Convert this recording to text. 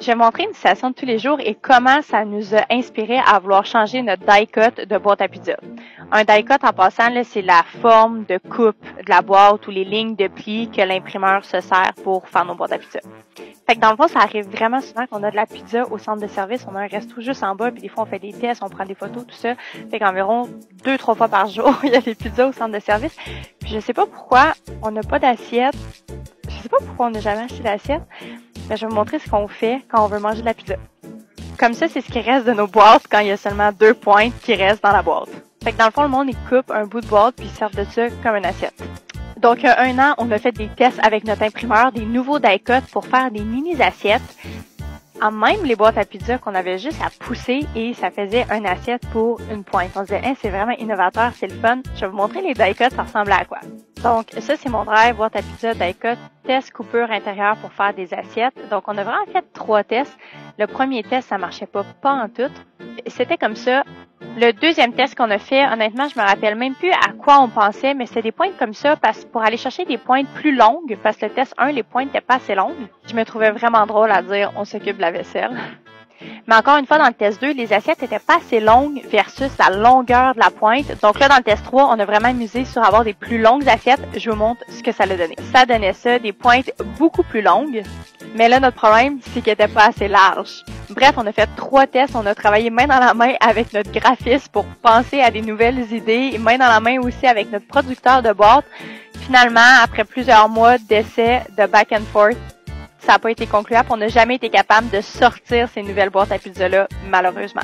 Je vais montrer une citation de tous les jours et comment ça nous a inspiré à vouloir changer notre die-cut de boîte à pizza. Un die-cut, en passant, c'est la forme de coupe de la boîte ou les lignes de pli que l'imprimeur se sert pour faire nos boîtes à pizza. Fait que dans le fond, ça arrive vraiment souvent qu'on a de la pizza au centre de service. On a un resto juste en bas, puis des fois, on fait des tests, on prend des photos, tout ça. Fait qu'environ 2-3 fois par jour, il y a des pizzas au centre de service. Puis je sais pas pourquoi on n'a pas d'assiette. Je sais pas pourquoi on n'a jamais acheté d'assiette. Mais je vais vous montrer ce qu'on fait quand on veut manger de la pizza. Comme ça, c'est ce qui reste de nos boîtes quand il y a seulement 2 pointes qui restent dans la boîte. Fait que dans le fond, le monde, il coupe un bout de boîte puis ils servent de ça comme une assiette. Donc, il y a 1 an, on a fait des tests avec notre imprimeur, des nouveaux die-cuts pour faire des mini-assiettes. En même les boîtes à pizza qu'on avait juste à pousser et ça faisait une assiette pour une pointe. On se disait, c'est vraiment innovateur, c'est le fun. Je vais vous montrer les die-cuts, ça ressemble à quoi. Donc, ça, c'est mon drive, boîte à pizza, die-cut, test coupure intérieure pour faire des assiettes. Donc, on a vraiment fait 3 tests. Le premier test, ça marchait pas en tout. C'était comme ça. Le deuxième test qu'on a fait, honnêtement, je me rappelle même plus à quoi on pensait, mais c'était des pointes comme ça pour aller chercher des pointes plus longues, parce que le test 1, les pointes n'étaient pas assez longues. Je me trouvais vraiment drôle à dire on s'occupe de la vaisselle. Mais encore une fois, dans le test 2, les assiettes n'étaient pas assez longues versus la longueur de la pointe. Donc là, dans le test 3, on a vraiment misé sur avoir des plus longues assiettes. Je vous montre ce que ça a donné. Ça donnait ça, des pointes beaucoup plus longues. Mais là, notre problème, c'est qu'elles n'étaient pas assez larges. Bref, on a fait 3 tests. On a travaillé main dans la main avec notre graphiste pour penser à des nouvelles idées. Et main dans la main aussi avec notre producteur de boîtes. Finalement, après plusieurs mois d'essais, de back and forth, ça n'a pas été concluant. On n'a jamais été capable de sortir ces nouvelles boîtes à pizza-là, malheureusement.